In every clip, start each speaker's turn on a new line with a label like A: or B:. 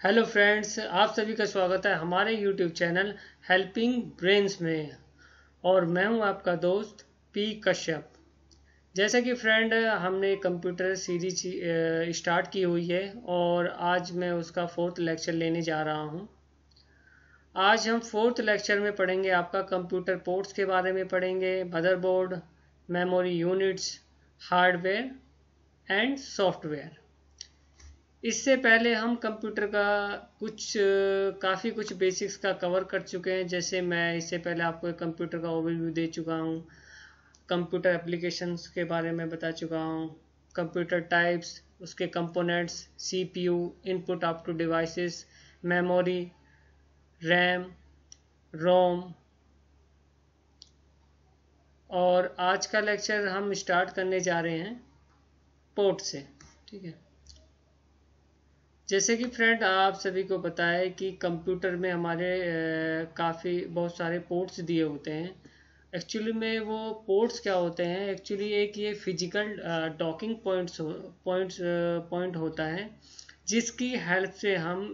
A: Hello friends, आप सभी का स्वागत है हमारे यूट्यूब चैनल हेल्पिंग ब्रेन्स में। और मैं हूं आपका दोस्त पी कश्यप। जैसा कि फ्रेंड हमने कंप्यूटर सीरीज स्टार्ट की हुई है और आज मैं उसका 4th लेक्चर लेने जा रहा हूं। आज हम 4th लेक्चर में पढ़ेंगे, आपका कंप्यूटर पोर्ट्स के बारे में पढ़ेंगे, motherboard, memory units, hardware and software. इससे पहले हम कंप्यूटर का काफ़ी कुछ बेसिक्स का कवर कर चुके हैं। जैसे मैं इससे पहले आपको एक कंप्यूटर का ओवरव्यू दे चुका हूँ, कंप्यूटर एप्लीकेशंस के बारे में बता चुका हूँ, कंप्यूटर टाइप्स, उसके components, CPU, input output devices, memory, RAM, ROM. और आज का लेक्चर हम स्टार्ट करने जा रहे हैं पोर्ट से। ठीक है। जैसे कि फ्रेंड आप सभी को पता है कि कंप्यूटर में हमारे बहुत सारे पोर्ट्स दिए होते हैं। एक्चुअली में वो पोर्ट्स क्या होते हैं, एक्चुअली एक ये फिजिकल डॉकिंग पॉइंट होता है जिसकी हेल्प से हम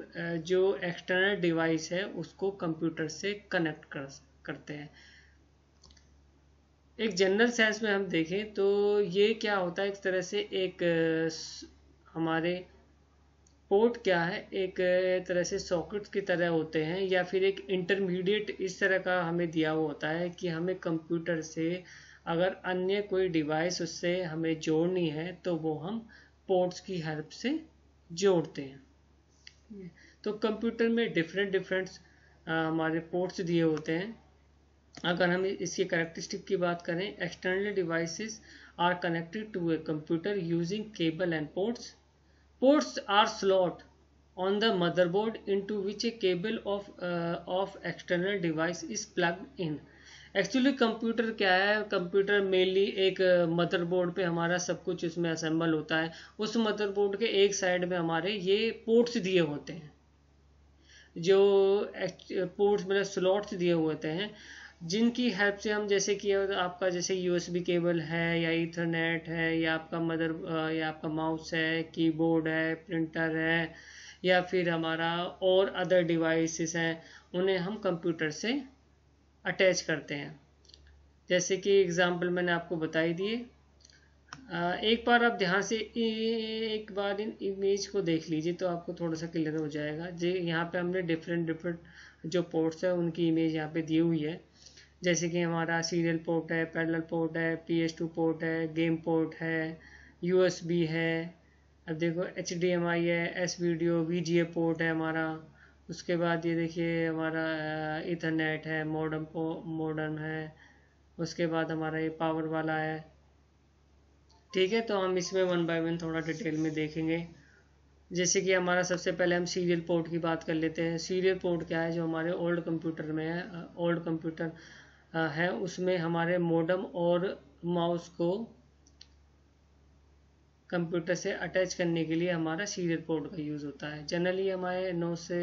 A: जो एक्सटर्नल डिवाइस है उसको कंप्यूटर से कनेक्ट करते हैं। एक जनरल सेंस में हम देखें तो ये क्या होता है, एक तरह से एक हमारे पोर्ट क्या है, एक तरह से सॉकेट की तरह होते हैं या फिर एक इंटरमीडिएट इस तरह का हमें दिया हुआ होता है कि हमें कंप्यूटर से अगर अन्य कोई डिवाइस उससे हमें जोड़नी है तो वो हम पोर्ट्स की हेल्प से जोड़ते हैं। तो कंप्यूटर में डिफरेंट हमारे पोर्ट्स दिए होते हैं। अगर हम इसकी कैरेक्टरिस्टिक की बात करें, external devices are connected to a computer using cable and ports. Ports are slot on the motherboard into which a cable of external device is plugged in. Actually computer क्या है, कंप्यूटर मेनली एक motherboard पे हमारा सब कुछ उसमें assemble होता है। उस मदरबोर्ड के एक साइड में हमारे ये पोर्ट्स दिए होते हैं, जो पोर्ट्स मतलब स्लॉट्स दिए होते हैं, जिनकी हेल्प से हम जैसे कि आपका जैसे यूएसबी केबल है या ईथरनेट है या आपका माउस है, कीबोर्ड है, प्रिंटर है या फिर हमारा और अदर डिवाइसेस हैं, उन्हें हम कंप्यूटर से अटैच करते हैं। जैसे कि एग्जांपल मैंने आपको बताई दिए। एक बार आप ध्यान से एक बार इन इमेज को देख लीजिए तो आपको थोड़ा सा क्लियर हो जाएगा। जी, यहाँ पे हमने डिफरेंट जो पोर्ट्स है उनकी इमेज यहाँ पे दी हुई है। जैसे कि हमारा सीरियल पोर्ट है, पैरेलल पोर्ट है, PS2 पोर्ट है, गेम पोर्ट है, USB है। अब देखो HDMI है, S वीडियो VGA पोर्ट है हमारा। उसके बाद ये देखिए हमारा इथरनेट है, मॉडर्न है। उसके बाद हमारा ये पावर वाला है। ठीक है, तो हम इसमें वन बाय वन थोड़ा डिटेल में देखेंगे। जैसे कि हमारा सबसे पहले हम सीरियल पोर्ट की बात कर लेते हैं। सीरियल पोर्ट क्या है, जो हमारे ओल्ड कंप्यूटर में है, ओल्ड कंप्यूटर है उसमें हमारे मॉडेम और माउस को कंप्यूटर से अटैच करने के लिए हमारा सीरियल पोर्ट का यूज़ होता है। जनरली हमारे 9 से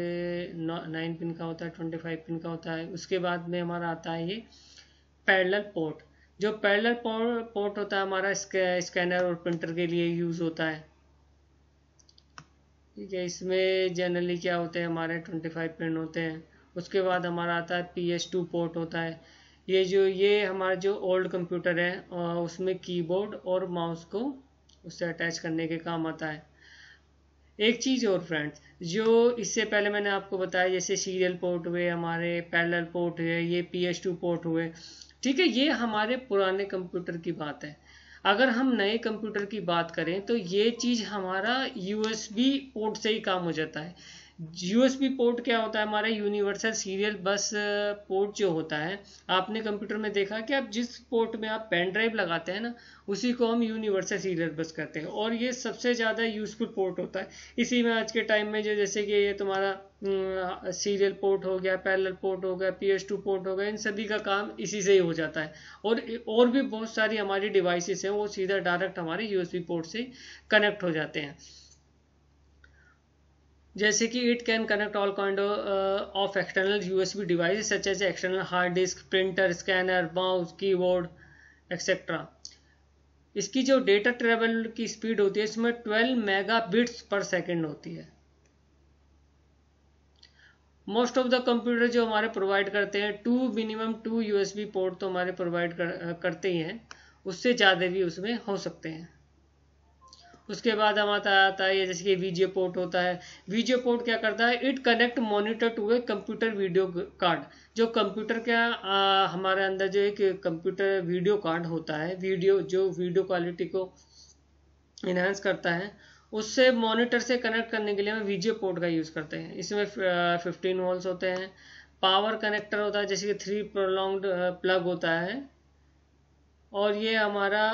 A: 9 पिन का होता है, 25 पिन का होता है। उसके बाद में हमारा आता है ये पैरेलल पोर्ट। जो पैरेलल पोर्ट होता है हमारा स्कैनर और प्रिंटर के लिए यूज़ होता है। ठीक है, इसमें जनरली क्या होते हैं, हमारे 25 पिन होते हैं। उसके बाद हमारा आता है PS2 पोर्ट होता है। ये हमारा जो ओल्ड कंप्यूटर है उसमें कीबोर्ड और माउस को उससे अटैच करने के काम आता है। एक चीज़ और फ्रेंड्स, जो इससे पहले मैंने आपको बताया, जैसे सीरियल पोर्ट हुए, हमारे पैरेलल पोर्ट हुए, ये PS2 पोर्ट हुए। ठीक है, ये हमारे पुराने कंप्यूटर की बात है। अगर हम नए कंप्यूटर की बात करें तो ये चीज़ हमारा USB पोर्ट से ही काम हो जाता है। USB पोर्ट क्या होता है, हमारा यूनिवर्सल सीरियल बस पोर्ट जो होता है। आपने कंप्यूटर में देखा कि आप जिस पोर्ट में आप पेन ड्राइव लगाते हैं ना, उसी को हम यूनिवर्सल सीरियल बस कहते हैं और ये सबसे ज़्यादा यूजफुल पोर्ट होता है। इसी में आज के टाइम में जो जैसे कि ये तुम्हारा सीरियल पोर्ट हो गया, पैरेलल पोर्ट हो गया, PS2 पोर्ट हो गया, इन सभी का काम इसी से ही हो जाता है। और भी बहुत सारी हमारी डिवाइसेस हैं, वो सीधा डायरेक्ट हमारे USB पोर्ट से कनेक्ट हो जाते हैं। जैसे कि it can connect all kind of external USB devices such as external hard disk, printer, scanner, mouse, keyboard etcetera. इसकी जो डेटा ट्रेवल की स्पीड होती है इसमें 12 मेगाबिट्स पर सेकेंड होती है। मोस्ट ऑफ द कंप्यूटर जो हमारे प्रोवाइड करते हैं मिनिमम 2 USB पोर्ट तो हमारे प्रोवाइड करते ही हैं, उससे ज़्यादा भी उसमें हो सकते हैं। उसके बाद हमारा आता है ये जैसे कि वीजीए पोर्ट होता है। वीजीए पोर्ट क्या करता है, it connect monitor to a computer video card. जो कंप्यूटर का हमारे अंदर जो एक कंप्यूटर वीडियो कार्ड होता है, जो वीडियो क्वालिटी को इन्हांस करता है, उससे मॉनिटर से कनेक्ट करने के लिए हम वीजीए पोर्ट का यूज़ करते हैं। इसमें 15 वोल्ट्स होते हैं। पावर कनेक्टर होता है जैसे कि 3 प्रोलॉन्ग्ड प्लग होता है, और ये हमारा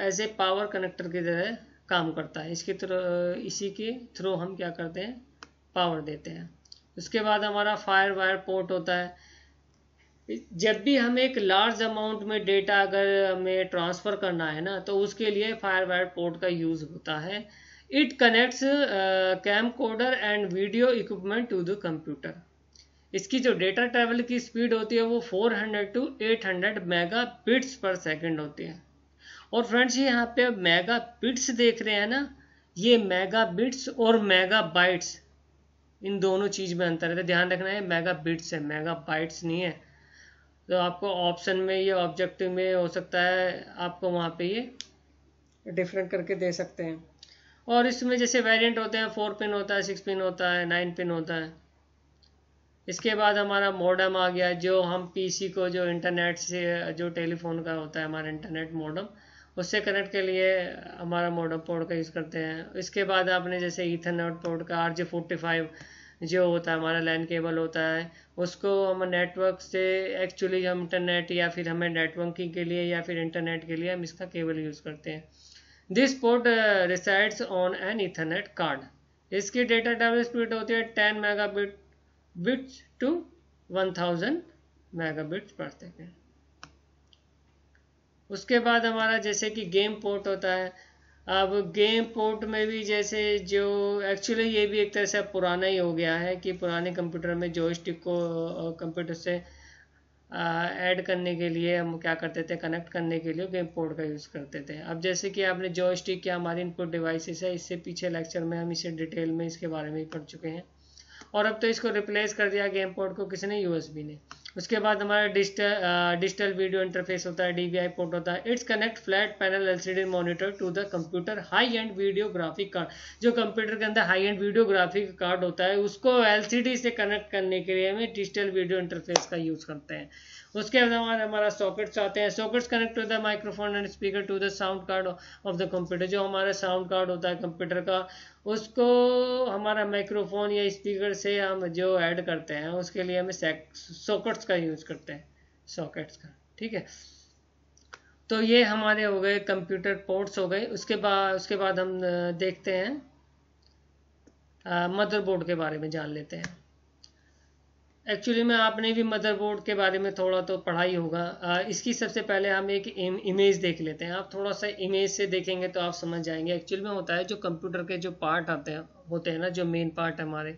A: एज ए पावर कनेक्टर की तरह काम करता है। इसी के थ्रू हम क्या करते हैं, पावर देते हैं। उसके बाद हमारा फायर वायर पोर्ट होता है। जब भी हम एक लार्ज अमाउंट में डेटा अगर हमें ट्रांसफ़र करना है ना, तो उसके लिए फायर वायर पोर्ट का यूज़ होता है। It connects camcorder and video equipment to the computer. इसकी जो डेटा ट्रैवल की स्पीड होती है वो 400 to 800 मेगा बिट्स पर सेकेंड होती है। और फ्रेंड्स ये यहाँ पे मेगा बिट्स देख रहे हैं ना, ये मेगा बिट्स और मेगा बाइट्स, इन दोनों चीज़ में अंतर है, ध्यान रखना है। मेगा बिट्स है, मेगा बाइट्स नहीं है। तो आपको ऑप्शन में या ऑब्जेक्टिव में हो सकता है आपको वहाँ पे ये डिफरेंट करके दे सकते हैं। और इसमें जैसे वेरिएंट होते हैं, 4 पिन होता है, 6 पिन होता है, 9 पिन होता है। इसके बाद हमारा मॉडेम आ गया, जो हम पीसी को जो इंटरनेट से, जो टेलीफोन का होता है हमारा इंटरनेट मॉडेम, उससे कनेक्ट के लिए हमारा मॉडेम पोर्ट का यूज़ करते हैं। इसके बाद आपने जैसे ईथरनेट पोर्ट का RJ45 जो होता है हमारा लैन केबल होता है, उसको हम नेटवर्क से एक्चुअली हम इंटरनेट या फिर हमें नेटवर्किंग के लिए या फिर इंटरनेट के लिए हम इसका केबल यूज़ करते हैं। This port resides on an Ethernet card. इसकी डेटा ट्रैवल स्पीड होती है 10 मेगाबिट्स टू 1000 मेगाबिट्स पर सेकेंड। उसके बाद हमारा जैसे कि गेम पोर्ट होता है। अब गेम पोर्ट में भी जैसे जो एक्चुअली ये भी एक तरह से पुराना ही हो गया है कि पुराने कंप्यूटर में जॉयस्टिक को कंप्यूटर से ऐड करने के लिए हम क्या करते थे, कनेक्ट करने के लिए गेम पोर्ट का यूज़ करते थे। अब जैसे कि आपने जॉयस्टिक क्या हमारी इनपुट डिवाइसेस है, इससे पीछे लेक्चर में हम इसे डिटेल में इसके बारे में ही पढ़ चुके हैं। और अब तो इसको रिप्लेस कर दिया गेम पोर्ट को किसने, यूएसबी ने। उसके बाद हमारा डिजिटल वीडियो इंटरफेस होता है, डीवीआई पोर्ट होता है। Its connect flat panel LCD monitor to the computer high end video graphic card. जो कंप्यूटर के अंदर high end video graphic card होता है, उसको एलसीडी से कनेक्ट करने के लिए हमें डिजिटल वीडियो इंटरफेस का यूज़ करते हैं। उसके बाद हमारा सॉकेट्स आते हैं। Sockets connect to the microphone and speaker to the sound card of the computer. जो हमारा साउंड कार्ड होता है कंप्यूटर का, उसको हमारा माइक्रोफोन या स्पीकर से हम जो ऐड करते हैं, उसके लिए हमें सॉकेट्स का यूज़ करते हैं, सॉकेट्स का। ठीक है, तो ये हमारे हो गए कंप्यूटर पोर्ट्स हो गए। उसके बाद हम देखते हैं मदरबोर्ड के बारे में जान लेते हैं। एक्चुअली में आपने भी मदरबोर्ड के बारे में थोड़ा तो पढ़ा ही होगा। इसकी सबसे पहले हम एक इमेज देख लेते हैं। आप थोड़ा सा इमेज से देखेंगे तो आप समझ जाएंगे। एक्चुअली में होता है जो कंप्यूटर के जो पार्ट होते हैं ना, जो मेन पार्ट हमारे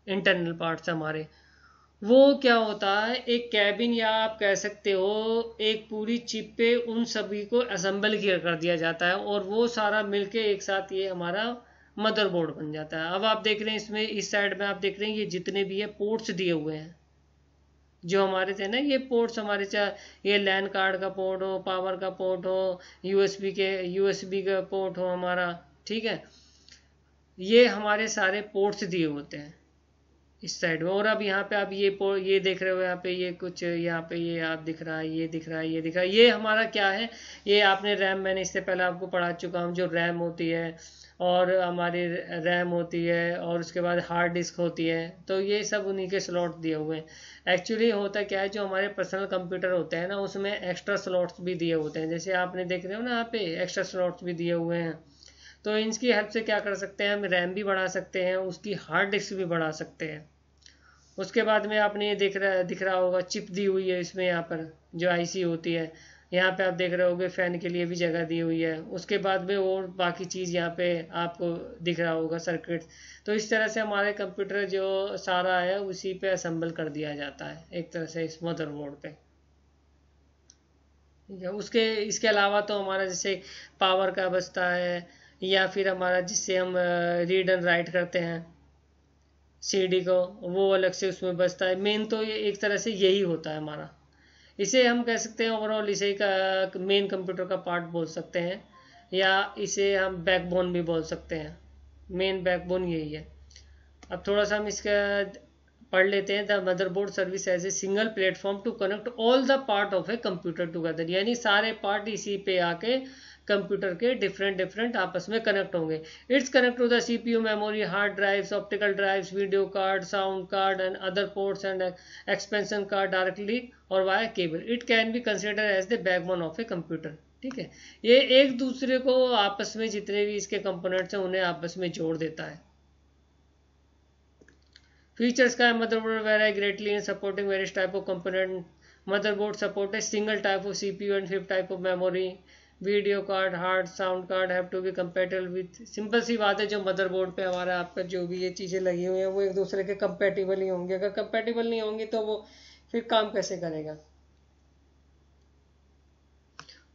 A: इंटरनल पार्ट्स हमारे, वो क्या होता है, एक कैबिन या आप कह सकते हो एक पूरी चिप पे उन सभी को असेंबल कर दिया जाता है, और वो सारा मिलके एक साथ ये हमारा मदरबोर्ड बन जाता है। अब आप देख रहे हैं इसमें इस साइड में आप देख रहे हैं ये जितने भी है पोर्ट्स दिए हुए हैं, जो हमारे थे ना, ये पोर्ट्स हमारे, चाहे ये लैन कार्ड का पोर्ट हो, पावर का पोर्ट हो, यूएसबी का पोर्ट हो हमारा, ठीक है, ये हमारे सारे पोर्ट्स दिए होते हैं इस साइड में। और अब यहाँ पे आप ये देख रहे हो, यहाँ पे ये कुछ, यहाँ पे ये आप दिख रहा है, ये दिख रहा है, ये दिख रहा है, ये हमारा क्या है, ये आपने रैम, मैंने इससे पहले आपको पढ़ा चुका हूँ, जो रैम होती है और हमारी रैम होती है, और उसके बाद हार्ड डिस्क होती है। तो ये सब उन्हीं के स्लॉट दिए हुए हैं। एक्चुअली होता क्या है, जो हमारे पर्सनल कंप्यूटर होते हैं ना, उसमें एक्स्ट्रा स्लॉट्स भी दिए होते हैं। जैसे आपने देख रहे हो ना, यहाँ पे एक्स्ट्रा स्लॉट्स भी दिए हुए हैं। तो इनकी हेल्प से क्या कर सकते हैं, हम रैम भी बढ़ा सकते हैं, उसकी हार्ड डिस्क भी बढ़ा सकते हैं। उसके बाद में आपने ये दिख रहा होगा चिप दी हुई है इसमें, यहाँ पर जो आईसी होती है, यहाँ पे आप देख रहे होगे फैन के लिए भी जगह दी हुई है। उसके बाद में और बाकी चीज़ यहाँ पे आपको दिख रहा होगा सर्किट। तो इस तरह से हमारे कंप्यूटर जो सारा है उसी पे असेंबल कर दिया जाता है एक तरह से इस मदरबोर्ड पे। ठीक है, इसके अलावा तो हमारा जैसे पावर का बचता है, या फिर हमारा जिससे हम रीड एंड राइट करते हैं, CD को, वो अलग से उसमें बचता है। मेन तो ये एक तरह से यही होता है हमारा। इसे हम कह सकते हैं ओवरऑल, इसे का मेन कंप्यूटर का पार्ट बोल सकते हैं, या इसे हम बैकबोन भी बोल सकते हैं। मेन बैकबोन यही है। अब थोड़ा सा हम इसका पढ़ लेते हैं। The motherboard serves as a single platform to connect all the part of a computer together, यानी सारे पार्ट इसी पे आके कंप्यूटर के डिफरेंट आपस में कनेक्ट होंगे। It's connect to the CPU, memory, hard drives, optical drives, video card, sound card and other ports and expansion card directly और via cable. It can be consider as the backbone of a computer. ठीक है, ये एक दूसरे को आपस में जितने भी इसके कंपोनेंट्स हैं उन्हें आपस में जोड़ देता है। फीचर्स का motherboard vary greatly in supporting various type of component. Motherboard support a single type of CPU and 5 type of memory. Video card, hard, sound card have to be compatible with. Simple सी बात है, जो motherboard पे हमारा आपका जो भी ये चीज़ें लगी हुई हैं वो एक दूसरे के कंपेटेबल ही होंगे। अगर कंपेटेबल नहीं होंगी तो वो फिर काम कैसे करेगा।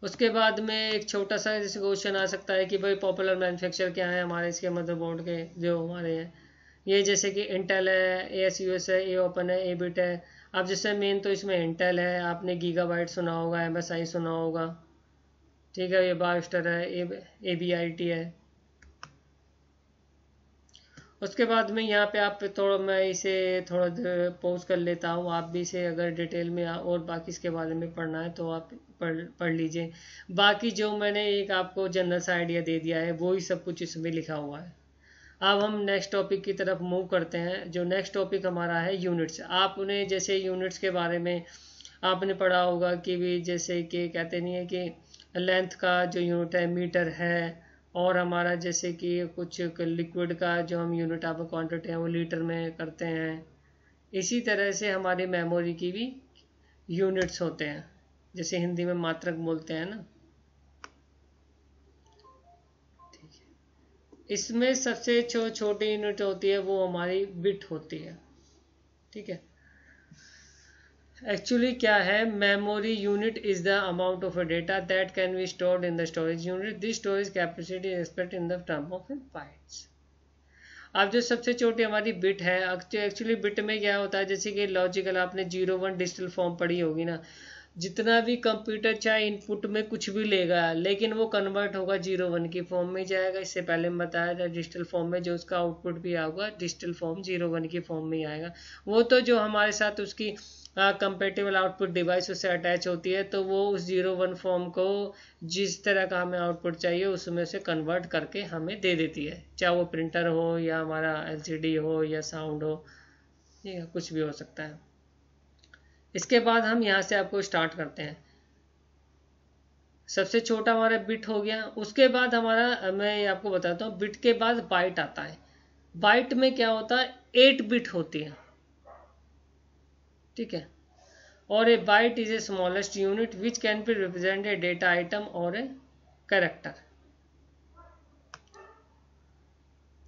A: उसके बाद में एक छोटा सा जैसे क्वेश्चन आ सकता है कि भाई पॉपुलर मैन्युफैक्चर क्या है हमारे इसके मदरबोर्ड के जो हमारे हैं। ये जैसे कि इंटेल है, ASUS है, ए ओपन है, ए बिट है। अब जैसे मेन तो इसमें इंटेल है, आपने गीगाबाइट सुना होगा, MSI सुना होगा। ठीक है, ये बायोस्टर है, ABIT है। उसके बाद में यहाँ पे आप थोड़ा, मैं इसे थोड़ा पॉज कर लेता हूँ। आप भी इसे अगर डिटेल में और बाकी इसके बारे में पढ़ना है तो आप पढ़ लीजिए। बाकी जो मैंने एक आपको जनरल सा आइडिया दे दिया है वो ही सब कुछ इसमें लिखा हुआ है। अब हम नेक्स्ट टॉपिक की तरफ मूव करते हैं। जो नेक्स्ट टॉपिक हमारा है यूनिट्स। आपने जैसे यूनिट्स के बारे में आपने पढ़ा होगा कि भी जैसे कि कहते नहीं है कि लेंथ का जो यूनिट है मीटर है, और हमारा जैसे कि कुछ लिक्विड का जो हम यूनिट ऑफ क्वांटिटी है वो लीटर में करते हैं। इसी तरह से हमारी मेमोरी की भी यूनिट्स होते हैं, जैसे हिंदी में मात्रक बोलते हैं ना। इसमें सबसे छोटी यूनिट होती है वो हमारी बिट होती है। ठीक है, एक्चुअली क्या है, memory unit is the amount of data that can be stored in the storage unit. This storage capacity is expressed in the term of bytes. अब जो सबसे छोटी हमारी बिट है, एक्चुअली बिट में क्या होता है, जैसे कि लॉजिकल आपने 0-1 डिजिटल फॉर्म पढ़ी होगी ना। जितना भी कंप्यूटर चाहे इनपुट में कुछ भी लेगा, लेकिन वो कन्वर्ट होगा 0-1 की फॉर्म में जाएगा। इससे पहले मैं बताया था डिजिटल फॉर्म में जो उसका आउटपुट भी आएगा डिजिटल फॉर्म 0-1 की फॉर्म में ही आएगा। वो तो जो हमारे साथ उसकी कंपेटेबल आउटपुट डिवाइस उससे अटैच होती है, तो वो उस 0-1 फॉर्म को जिस तरह का हमें आउटपुट चाहिए उसमें से कन्वर्ट करके हमें दे देती है। चाहे वो प्रिंटर हो या हमारा LCD हो या साउंड हो, या कुछ भी हो सकता है। इसके बाद हम यहाँ से आपको स्टार्ट करते हैं। सबसे छोटा हमारा बिट हो गया। उसके बाद हमारा, मैं आपको बताता हूँ, बिट के बाद बाइट आता है। बाइट में क्या होता है, 8 बिट होती है। ठीक है, और ए bite is a smallest unit which can be represent a data item और ए कैरेक्टर।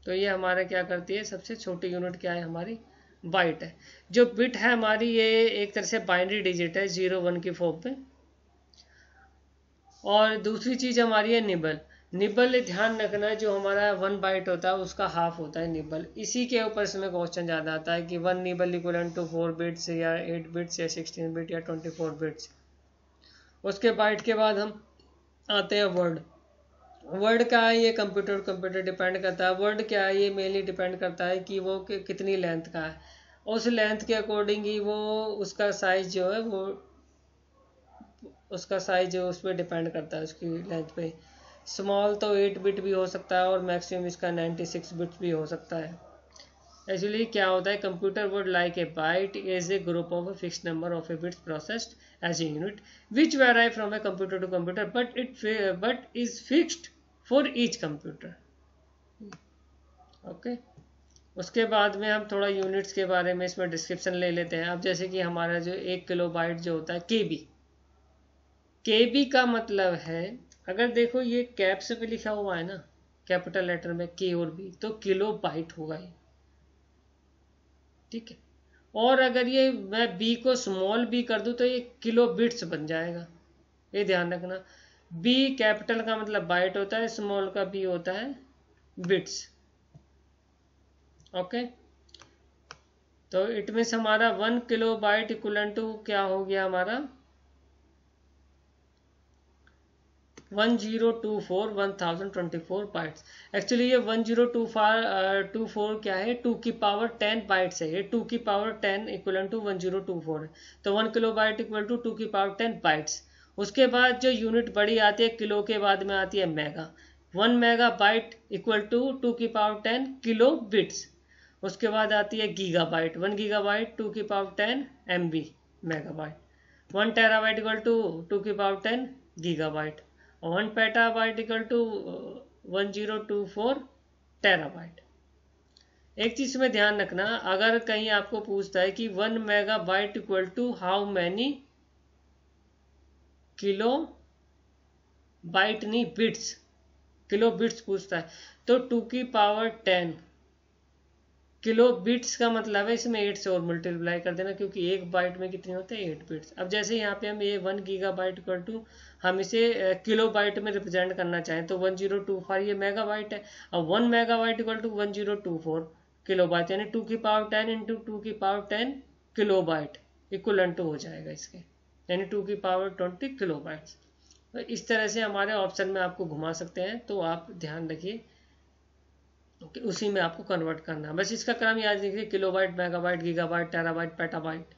A: तो ये हमारा क्या करती है, सबसे छोटी यूनिट क्या है हमारी, बाइट है। जो बिट है हमारी ये एक तरह से बाइनरी डिजिट है 0-1 की फॉर्म पे। और दूसरी चीज हमारी है निबल। निबल ध्यान रखना, जो हमारा 1 बाइट होता है उसका हाफ होता है निबल। इसी के ऊपर इसमें क्वेश्चन ज़्यादा आता है कि 1 निबल इक्वल टू 4 बिट्स या 8 बिट्स या 16 बिट या 24 बिट्स। उसके बाइट के बाद हम आते हैं वर्ड। वर्ड क्या है, ये कंप्यूटर डिपेंड करता है। वर्ड क्या है, ये मेनली डिपेंड करता है कि वो कितनी लेंथ का है। उस लेंथ के अकॉर्डिंग ही वो उसका साइज जो है वो उसका साइज जो उस पर डिपेंड करता है, उसकी लेंथ पे। स्मॉल तो 8 बिट भी हो सकता है और मैक्सिमम इसका 96 बिट भी हो सकता है। एक्चुअली क्या होता है, computer word like a bite is a group of a fixed number of a bits processed as a unit which vary from a computer to computer but is fixed for each computer. Okay उसके बाद में हम थोड़ा units के बारे में इसमें description ले लेते हैं। अब जैसे कि हमारा जो 1 किलोबाइट जो होता है केबी का मतलब है, अगर देखो ये कैप्स पे लिखा हुआ है ना, कैपिटल लेटर में के और बी, तो किलो बाइट होगा ये। ठीक है, और अगर ये मैं बी को स्मॉल बी कर दूं तो ये किलो बिट्स बन जाएगा। ये ध्यान रखना, बी कैपिटल का मतलब बाइट होता है, स्मॉल का बी होता है बिट्स। ओके तो इट मीन्स हमारा 1 किलोबाइट इक्वल टू क्या हो गया हमारा 1024 बाइट्स। एक्चुअली ये 1024 क्या है, 2 की पावर 10 बाइट्स है, ये 2 की पावर 10 इक्वल टू 1024 है। तो 1 किलो बाइट इक्वल टू 2 की पावर 10 बाइट्स। उसके बाद जो यूनिट बड़ी आती है किलो के बाद में आती है mega. 1 megabyte equal to 2 की पावर 10 किलो बिट्स। उसके बाद आती है गीगा बाइट, 1 गीगा बाइट 2 की power 10 MB megabyte. 1 terabyte equal to 2 की power 10 gigabyte. 1 petabyte equal to 1024 terabyte. एक चीज में ध्यान रखना, अगर कहीं आपको पूछता है कि 1 megabyte equal to how many kilobyte नहीं बिट्स, किलो बिट्स पूछता है, तो 2 की पावर 10 किलो बिट्स का मतलब है इसमें 8 से और मल्टीप्लाई कर देना, क्योंकि एक बाइट में कितने होते हैं 8 बिट्स। अब जैसे यहाँ पे हम ये 1 गीगा बाइट इक्वल टू हम इसे किलो बाइट में रिप्रेजेंट करना चाहें तो 1024 ये मेगा बाइट है। अब 1 megabyte equal to 1024 kilobyte, यानी 2 की पावर 10 इंटू 2 की power 10 kilobyte equal to हो जाएगा इसके, यानी 2 की पावर 20 किलो बाइट्स। तो इस तरह से हमारे ऑप्शन में आपको घुमा सकते हैं, तो आप ध्यान रखिए उसी में आपको कन्वर्ट करना है। बस इसका क्रम याद रखिए, kilobyte, megabyte, gigabyte, terabyte, petabyte.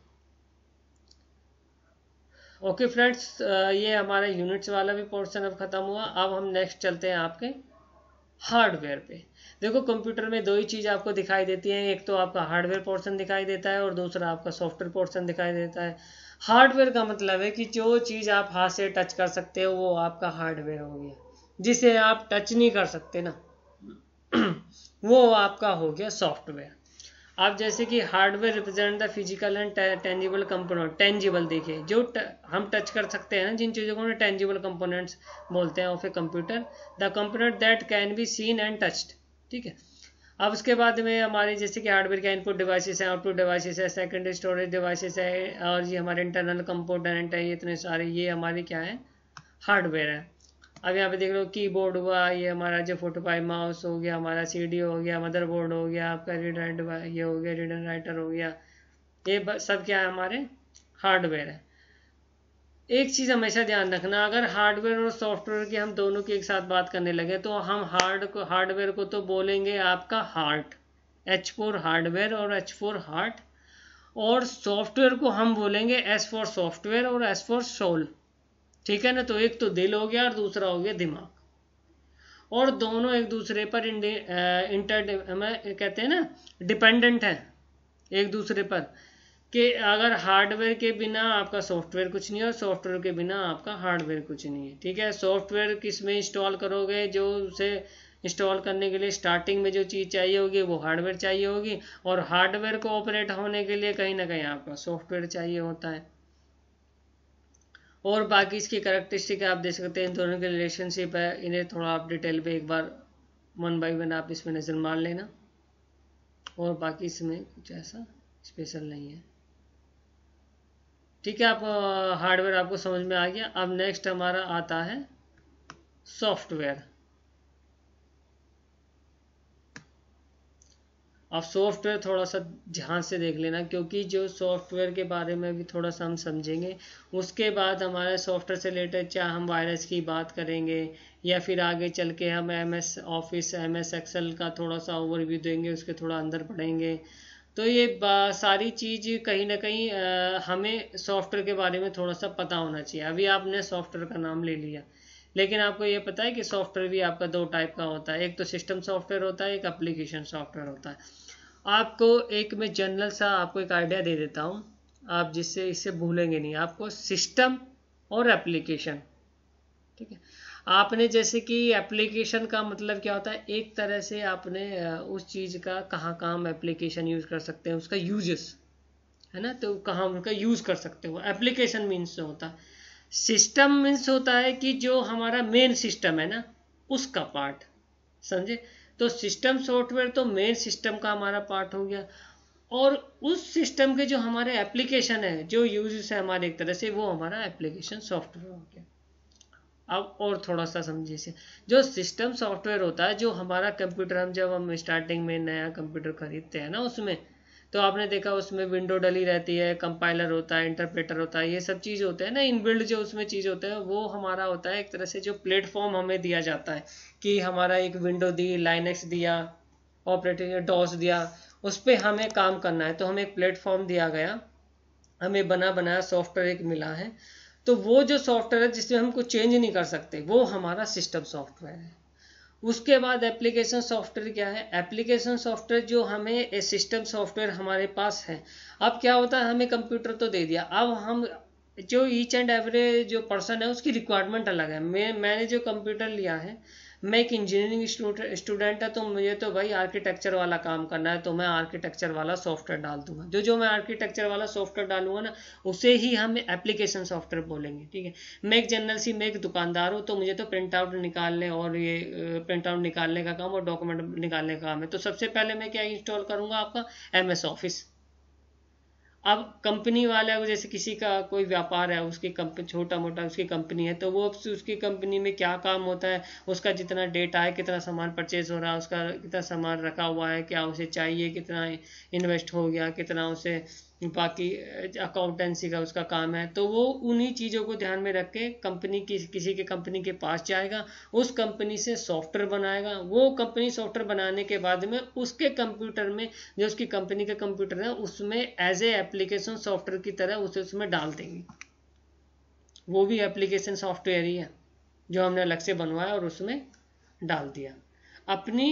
A: Okay friends, ये हमारा यूनिट्स वाला भी पोर्शन अब खत्म हुआ। अब हम नेक्स्ट चलते हैं आपके हार्डवेयर पे। देखो कंप्यूटर में दो ही चीज़ आपको दिखाई देती है, एक तो आपका हार्डवेयर पोर्शन दिखाई देता है और दूसरा आपका सॉफ्टवेयर पोर्शन दिखाई देता है। हार्डवेयर का मतलब है कि जो चीज़ आप हाथ से टच कर सकते हो वो आपका हार्डवेयर हो गया, जिसे आप टच नहीं कर सकते ना वो आपका हो गया सॉफ्टवेयर। आप जैसे कि hardware represent the physical and tangible component. Tangible देखिए, जो हम टच कर सकते हैं जिन चीज़ों को टेंजिबल कंपोनेंट्स बोलते हैं of a computer, the component that can be seen and touched. ठीक है, अब उसके बाद में हमारे जैसे कि हार्डवेयर के इनपुट डिवाइसेस हैं, आउटपुट डिवाइसेस है, सेकेंडरी स्टोरेज डिवाइसेस है, और ये हमारे इंटरनल कंपोनेंट है, ये इतने सारे ये हमारे क्या है हार्डवेयर है। अब यहाँ पे देख लो कीबोर्ड हुआ, ये हमारा जो 45 माउस हो गया, हमारा CD हो गया, मदरबोर्ड हो गया, आपका रीडर ये हो गया, रीडर राइटर हो गया, ये सब क्या है हमारे हार्डवेयर है। एक चीज़ हमेशा ध्यान रखना, अगर हार्डवेयर और सॉफ्टवेयर की हम दोनों की एक साथ बात करने लगे तो हम हार्डवेयर को तो बोलेंगे आपका हार्ट, H4 हार्डवेयर और H4 हार्ट, और सॉफ्टवेयर को हम बोलेंगे S फॉर सॉफ्टवेयर और S फॉर सोल। ठीक है ना, तो एक तो दिल हो गया और दूसरा हो गया दिमाग, और दोनों एक दूसरे पर कहते हैं ना डिपेंडेंट है एक दूसरे पर, कि अगर हार्डवेयर के बिना आपका सॉफ्टवेयर कुछ नहीं है और सॉफ्टवेयर के बिना आपका हार्डवेयर कुछ नहीं है। ठीक है, सॉफ्टवेयर किस में इंस्टॉल करोगे, जो उसे इंस्टॉल करने के लिए स्टार्टिंग में जो चीज़ चाहिए होगी वो हार्डवेयर चाहिए होगी, और हार्डवेयर को ऑपरेट होने के लिए कहीं ना कहीं आपका सॉफ्टवेयर चाहिए होता है। और बाकी इसकी कैरेक्टरिस्टिक आप देख सकते हैं, इन दोनों के रिलेशनशिप है, इन्हें थोड़ा आप डिटेल पे एक बार 1 बाय 1 आप इसमें नज़र मार लेना, और बाकी इसमें कुछ ऐसा स्पेशल नहीं है। ठीक है, आप हार्डवेयर आपको समझ में आ गया। अब नेक्स्ट हमारा आता है सॉफ्टवेयर। अब सॉफ्टवेयर थोड़ा सा ध्यान से देख लेना, क्योंकि जो सॉफ्टवेयर के बारे में भी थोड़ा सा हम समझेंगे, उसके बाद हमारे सॉफ्टवेयर से रिलेटेड चाहे हम वायरस की बात करेंगे या फिर आगे चल के हम MS ऑफिस MS एक्सेल का थोड़ा सा ओवरव्यू देंगे, उसके थोड़ा अंदर पढ़ेंगे। तो ये सारी चीज़ कहीं ना कहीं हमें सॉफ्टवेयर के बारे में थोड़ा सा पता होना चाहिए। अभी आपने सॉफ्टवेयर का नाम ले लिया, लेकिन आपको ये पता है कि सॉफ्टवेयर भी आपका 2 टाइप का होता है, एक तो सिस्टम सॉफ्टवेयर होता है, एक एप्लीकेशन सॉफ्टवेयर होता है। आपको एक में जनरल सा आपको एक आइडिया दे देता हूँ, आप जिससे इससे भूलेंगे नहीं, आपको सिस्टम और एप्लीकेशन। ठीक है, आपने जैसे कि एप्लीकेशन का मतलब क्या होता है, एक तरह से आपने उस चीज़ का कहाँ हम एप्लीकेशन यूज़ कर सकते हैं, उसका यूजेस है ना, तो कहाँ उनका यूज़ कर सकते हो। एप्लीकेशन मीन्स होता है, सिस्टम मीन्स होता है कि जो हमारा मेन सिस्टम है ना उसका पार्ट, समझे। तो सिस्टम सॉफ्टवेयर तो मेन सिस्टम का हमारा पार्ट हो गया, और उस सिस्टम के जो हमारे एप्लीकेशन है, जो यूजेस है हमारे एक तरह से, वो हमारा एप्लीकेशन सॉफ्टवेयर हो गया। अब और थोड़ा सा समझिए इसे, जो सिस्टम सॉफ्टवेयर होता है, जो हमारा कंप्यूटर हम जब हम स्टार्टिंग में नया कंप्यूटर खरीदते हैं ना, उसमें तो आपने देखा उसमें विंडो डली रहती है, कंपाइलर होता है, इंटरप्रेटर होता है, ये सब चीज़ होते हैं ना, इनबिल्ड जो उसमें चीज़ होते हैं, वो हमारा होता है एक तरह से जो प्लेटफॉर्म हमें दिया जाता है कि हमारा एक विंडो दी, लाइनक्स दिया, ऑपरेटिंग डॉस दिया, उस पर हमें काम करना है, तो हमें एक प्लेटफॉर्म दिया गया, हमें बना बनाया सॉफ्टवेयर एक मिला है। तो वो जो सॉफ्टवेयर है जिसमें हम कुछ चेंज नहीं कर सकते, वो हमारा सिस्टम सॉफ्टवेयर है। उसके बाद एप्लीकेशन सॉफ्टवेयर क्या है? एप्लीकेशन सॉफ्टवेयर जो हमें सिस्टम सॉफ्टवेयर हमारे पास है। अब क्या होता है, हमें कंप्यूटर तो दे दिया, अब हम जो ईच एंड एवरी जो पर्सन है उसकी रिक्वायरमेंट अलग है। मैंने जो कंप्यूटर लिया है, मैं एक इंजीनियरिंग स्टूडेंट है, तो मुझे तो भाई आर्किटेक्चर वाला काम करना है, तो मैं आर्किटेक्चर वाला सॉफ्टवेयर डाल दूंगा। जो मैं आर्किटेक्चर वाला सॉफ्टवेयर डालूंगा ना, उसे ही हम एप्लीकेशन सॉफ्टवेयर बोलेंगे, ठीक है। मैं एक जनरल सी मैं एक दुकानदार हूँ, तो मुझे तो प्रिंट आउट निकालने और ये प्रिंट आउट निकालने का काम और डॉक्यूमेंट निकालने का काम है। तो सबसे पहले मैं क्या इंस्टॉल करूंगा? आपका MS ऑफिस। अब कंपनी वाला जैसे किसी का कोई व्यापार है, उसकी कंपनी छोटा मोटा उसकी कंपनी है, तो वो उसकी कंपनी में क्या काम होता है, उसका जितना डेटा है, कितना सामान परचेज हो रहा है, उसका कितना सामान रखा हुआ है, क्या उसे चाहिए, कितना इन्वेस्ट हो गया, कितना उसे बाकी अकाउंटेंसी का उसका काम है, तो वो उन्हीं चीज़ों को ध्यान में रख के कंपनी की किसी के कंपनी के पास जाएगा, उस कंपनी से सॉफ्टवेयर बनाएगा। वो कंपनी सॉफ्टवेयर बनाने के बाद में उसके कंप्यूटर में, जो उसकी कंपनी का कंप्यूटर है, उसमें एज ए एप्लीकेशन सॉफ्टवेयर की तरह उसे उसमें डाल देंगे। वो भी एप्लीकेशन सॉफ्टवेयर ही है जो हमने अलग से बनवाया और उसमें डाल दिया अपनी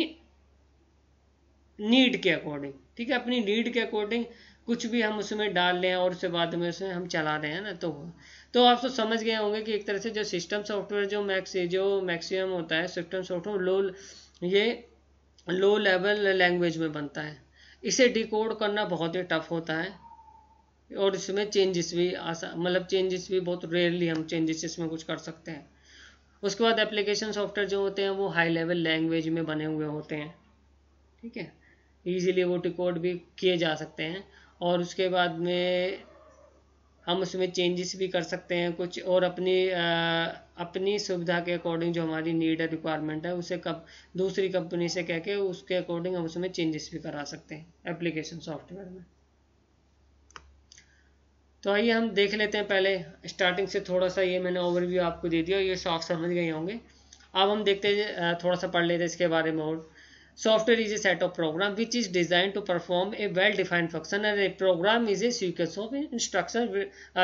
A: नीड के अकॉर्डिंग, ठीक है। अपनी नीड के अकॉर्डिंग कुछ भी हम उसमें डाल लें और उसके बाद में उसमें हम चला रहे हैं ना, तो आप तो समझ गए होंगे कि एक तरह से जो सिस्टम सॉफ्टवेयर जो मैक्सिमम होता है सिस्टम सॉफ्टवेयर ये लो लेवल लैंग्वेज में बनता है। इसे डिकोड करना बहुत ही टफ होता है और इसमें चेंजेस भी मतलब चेंजेस भी बहुत रेयरली हम चेंजेस इसमें कुछ कर सकते हैं। उसके बाद एप्लीकेशन सॉफ्टवेयर जो होते हैं वो हाई लेवल लैंग्वेज में बने हुए होते हैं, ठीक है। इजीली वो डिकोड भी किए जा सकते हैं और उसके बाद में हम उसमें चेंजेस भी कर सकते हैं कुछ, और अपनी सुविधा के अकॉर्डिंग जो हमारी नीड है, रिक्वायरमेंट है, उसे दूसरी कंपनी से कह के उसके अकॉर्डिंग हम उसमें चेंजेस भी करा सकते हैं एप्लीकेशन सॉफ्टवेयर में। तो आइए हम देख लेते हैं। पहले स्टार्टिंग से थोड़ा सा ये मैंने ओवरव्यू आपको दे दिया, ये साफ समझ गए होंगे। अब हम देखते हैं, थोड़ा सा पढ़ लेते हैं इसके बारे में और। Software is a set of program which is designed to perform a well-defined function, and a program is a sequence of instructions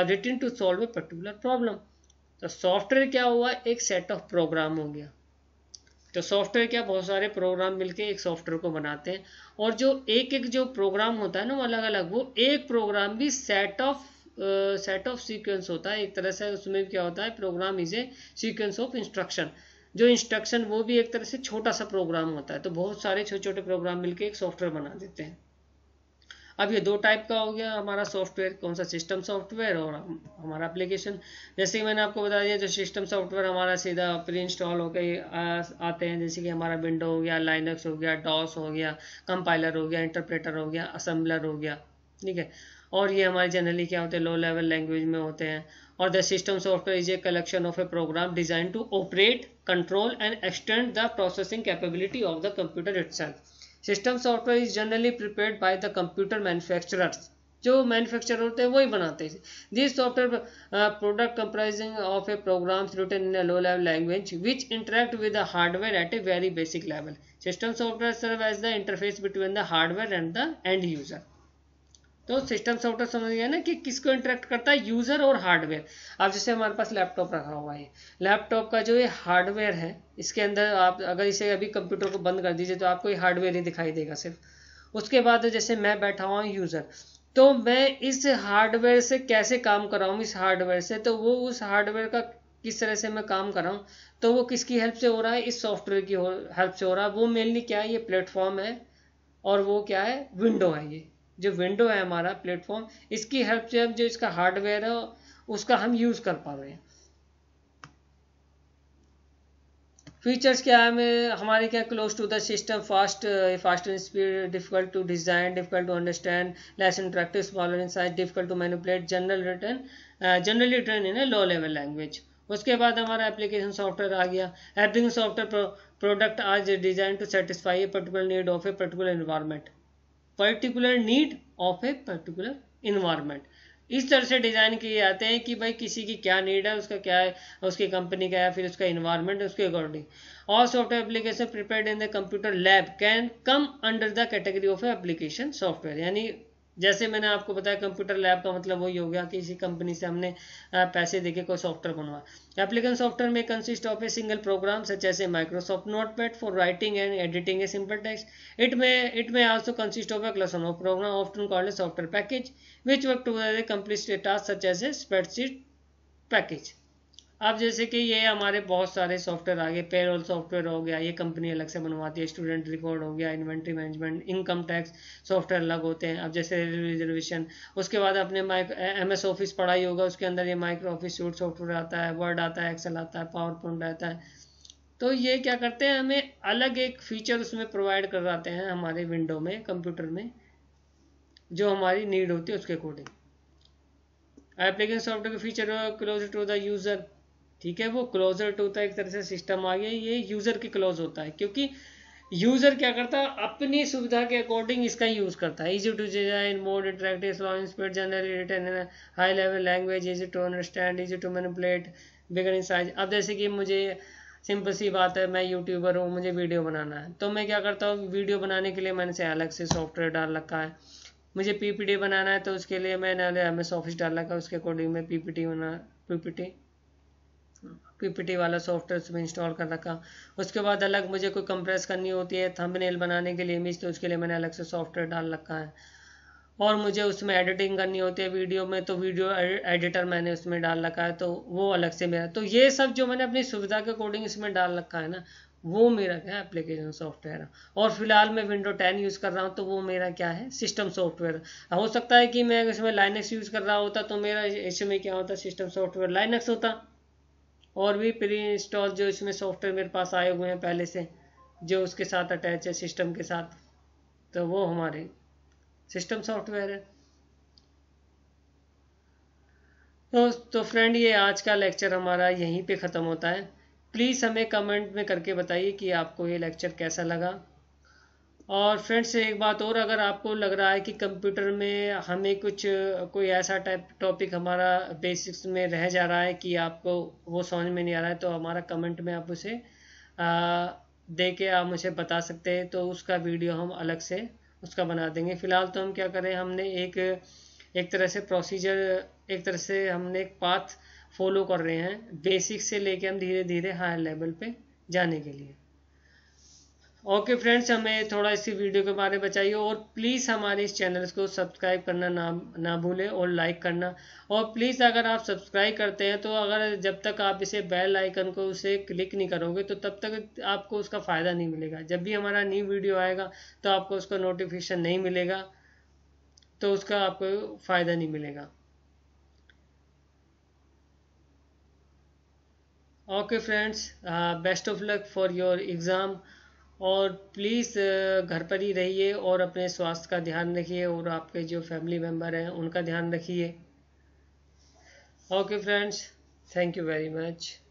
A: written to solve a particular problem. तो सॉफ्टवेयर क्या हुआ? एक सेट ऑफ प्रोग्राम हो गया। तो software क्या, बहुत सारे प्रोग्राम मिलके एक सॉफ्टवेयर को बनाते हैं, और जो एक एक जो प्रोग्राम होता है ना वो अलग अलग, वो एक प्रोग्राम भी सेट ऑफ सीक्वेंस होता है एक तरह से। उसमें क्या होता है, program is a sequence of instruction. जो इंस्ट्रक्शन वो भी एक तरह से छोटा सा प्रोग्राम होता है, तो बहुत सारे छोटे छोटे प्रोग्राम मिलके एक सॉफ्टवेयर बना देते हैं। अब ये दो टाइप का हो गया हमारा सॉफ्टवेयर, कौन सा, सिस्टम सॉफ्टवेयर और हमारा एप्लीकेशन। जैसे कि मैंने आपको बता दिया, जो सिस्टम सॉफ्टवेयर हमारा सीधा प्री इंस्टॉल होकर आते हैं, जैसे कि हमारा विंडो हो गया, लाइनक्स हो गया, डॉस हो गया, कंपाइलर हो गया, इंटरप्रेटर हो गया, असेंबलर हो गया, ठीक है। और ये हमारे जनरली क्या होते हैं, लो लेवल लैंग्वेज में होते हैं। और the system software is a collection of a program design to operate, control and extend the processing capability of the computer itself. System software is generally prepared by the computer manufacturers. जो manufacturer होते हैं वही बनाते हैं। This software product comprising of a programs written in a low level language which interact with the hardware at a very basic level. System software serve as the interface between the hardware and the end user. तो system software समझ गया ना कि किसको interact करता है, user और hardware. अब जैसे हमारे पास लैपटॉप रखा हुआ है, लैपटॉप का जो ये हार्डवेयर है, इसके अंदर आप अगर इसे अभी कंप्यूटर को बंद कर दीजिए तो आपको ये हार्डवेयर ही दिखाई देगा सिर्फ। उसके बाद जैसे मैं बैठा हुआ हूँ यूजर, तो मैं इस हार्डवेयर से कैसे काम कर रहा हूँ, इस हार्डवेयर से, तो वो उस हार्डवेयर का किस तरह से मैं काम कर रहा हूँ, तो वो किसकी हेल्प से हो रहा है, इस सॉफ्टवेयर की हेल्प से हो रहा है। वो मेनली क्या है, ये प्लेटफॉर्म है, और वो क्या है, विंडो है। ये जो विंडो है हमारा प्लेटफॉर्म, इसकी हेल्प से हम जो इसका हार्डवेयर है उसका हम यूज कर पा रहे हैं। फीचर्स क्या है हमारे, क्या, close to the system, fast and speed, difficult to design, difficult to understand, less interactive, smaller in size, difficult to manipulate, generally written in a low level language. उसके बाद हमारा एप्लीकेशन सॉफ्टवेयर आ गया। Every software product आज design to satisfy a particular need of a particular environment. Particular need of a particular environment. इस तरह से design किए जाते हैं कि भाई किसी की क्या नीड है, उसका क्या है, उसकी कंपनी का है, फिर उसका इन्वायरमेंट है, उसके according. All software application prepared in the computer lab can come under the category of application software. यानी जैसे मैंने आपको बताया कंप्यूटर लैब का मतलब वही हो गया कि इसी कंपनी से हमने पैसे देके कोई सॉफ्टवेयर बनवा। Application software may consist of a single program such as a Microsoft Notepad for writing and editing a simple text. It may also consist of a class of program often called a software package which work together to complete a task such as a spreadsheet package। अब जैसे कि ये हमारे बहुत सारे software आ गए, payroll software हो गया, ये कंपनी अलग से बनवाती है, स्टूडेंट रिकॉर्ड हो गया, inventory management, income tax software अलग होते हैं। अब जैसे रिजर्वेशन, उसके बाद अपने MS ऑफिस पढ़ाई होगा, उसके अंदर ये माइक्रो ऑफिस सूट सॉफ्टवेयर आता है, वर्ड आता है, एक्सेल आता है, पावर पॉइंट आता है। तो ये क्या करते हैं, हमें अलग एक फीचर उसमें प्रोवाइड करवाते हैं हमारे विंडो में, कंप्यूटर में, जो हमारी नीड होती है उसके अकॉर्डिंग। एप्लीकेशन सॉफ्टवेयर का feature closer to the user, ठीक है, वो क्लोजर टू होता है, एक तरह से सिस्टम आ गया, ये यूजर के क्लोज होता है, क्योंकि यूजर क्या करता है, अपनी सुविधा के अकॉर्डिंग इसका यूज करता है। Easy to design, more interactive, slow in speed, generally written in high level language, easy to understand, easy to manipulate, bigger in size. अब जैसे कि मुझे सिंपल सी बात है, मैं यूट्यूबर हूँ, मुझे वीडियो बनाना है, तो मैं क्या करता हूँ, वीडियो बनाने के लिए मैंने से अलग से सॉफ्टवेयर डाल रखा है। मुझे PPT बनाना है तो उसके लिए मैंने MS ऑफिस डाल रखा है, उसके अकॉर्डिंग मैं PPT वाला सॉफ्टवेयर उसमें इंस्टॉल कर रखा। उसके बाद अलग मुझे कोई कंप्रेस करनी होती है थंबनेल बनाने के लिए इमेज, तो उसके लिए मैंने अलग से सॉफ्टवेयर डाल रखा है। और मुझे उसमें एडिटिंग करनी होती है वीडियो में, तो वीडियो एडिटर मैंने उसमें डाल रखा है, तो वो अलग से मेरा। तो ये सब जो मैंने अपनी सुविधा के अकॉर्डिंग इसमें डाल रखा है ना, वो मेरा क्या है, एप्लीकेशन सॉफ्टवेयर है। और फिलहाल मैं विंडो 10 यूज़ कर रहा हूँ, तो वो मेरा क्या है, सिस्टम सॉफ्टवेयर। हो सकता है कि मैं इसमें लाइनक्स यूज़ कर रहा होता तो मेरा इसमें क्या होता, सिस्टम सॉफ्टवेयर लाइनक्स होता। और भी प्री इंस्टॉल जो इसमें सॉफ्टवेयर मेरे पास आए हुए हैं पहले से, जो उसके साथ अटैच है सिस्टम के साथ, तो वो हमारे सिस्टम सॉफ्टवेयर है। तो फ्रेंड, ये आज का लेक्चर हमारा यहीं पे ख़त्म होता है। प्लीज़ हमें कमेंट में करके बताइए कि आपको ये लेक्चर कैसा लगा। और फ्रेंड्स, एक बात और, अगर आपको लग रहा है कि कंप्यूटर में हमें कोई ऐसा टॉपिक हमारा बेसिक्स में रह जा रहा है कि आपको वो समझ में नहीं आ रहा है, तो हमारा कमेंट में आप उसे दे के आप मुझे बता सकते हैं, तो उसका वीडियो हम अलग से उसका बना देंगे। फिलहाल तो हम क्या करें, हमने एक तरह से प्रोसीजर, एक तरह से हमने एक पाथ फॉलो कर रहे हैं, बेसिक से लेके हम धीरे धीरे हायर लेवल पे जाने के लिए। ओके फ्रेंड्स, हमें थोड़ा इसी वीडियो के बारे में बताइए, और प्लीज़ हमारे इस चैनल को सब्सक्राइब करना ना भूलें, और लाइक करना। और प्लीज़ अगर आप सब्सक्राइब करते हैं, तो अगर जब तक आप इसे बेल आइकन को उसे क्लिक नहीं करोगे, तो तब तक आपको उसका फ़ायदा नहीं मिलेगा। जब भी हमारा न्यू वीडियो आएगा तो आपको उसका नोटिफिकेशन नहीं मिलेगा, तो उसका आपको फ़ायदा नहीं मिलेगा। Okay friends, best of luck for your exam. और प्लीज़ घर पर ही रहिए और अपने स्वास्थ्य का ध्यान रखिए, और आपके जो फैमिली मेम्बर हैं उनका ध्यान रखिए। Okay friends, thank you very much.